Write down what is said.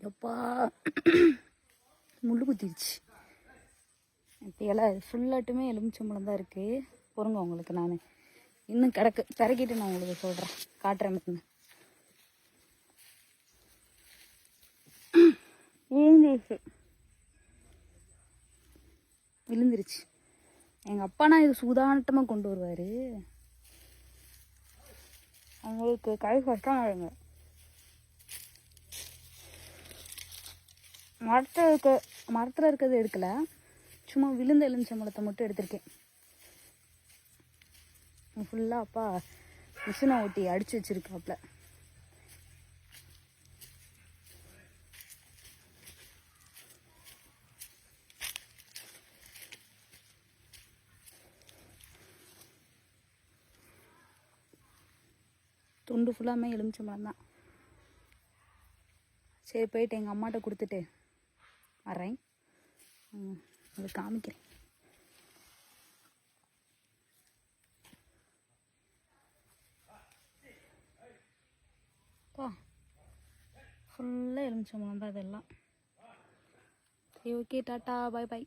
எப்பா முள்ளு குத்திடுச்சு. இப்போ எல்லாம் ஃபுல்லாட்டுமே எலுமிச்சம்பழம் தான் இருக்குது. பொறுங்க உங்களுக்கு நான் இன்னும் கிடக்கு பிறக்கிட்டு நான் உங்களுக்கு சொல்கிறேன், காட்டுறேன். விழுந்துருச்சு. எங்கள் அப்பானா இது சூதானட்டமாக கொண்டு வருவார். அவங்களுக்கு கை கஷ்டம் ஆகுங்க. மரத்தில் இருக்கிறது எடுக்கல, சும்மா விழுந்த எலுமிச்சம்பழத்தை மட்டும் எடுத்திருக்கேன். ஃபுல்லாக அப்பா மிஷினை ஓட்டி அடித்து வச்சுருக்காப்புல. துண்டு ஃபுல்லாமே எலுமிச்சம்பழம் தான். சரி, போயிட்டு எங்கள் அம்மாட்ட கொடுத்துட்டு வரேன், உங்களுக்கு காமிக்கிறேன். ஃபுல்லாக எலுமிச்சம்பழம் தான் இதெல்லாம். சரி, ஓகே, டாட்டா, பாய் பாய்.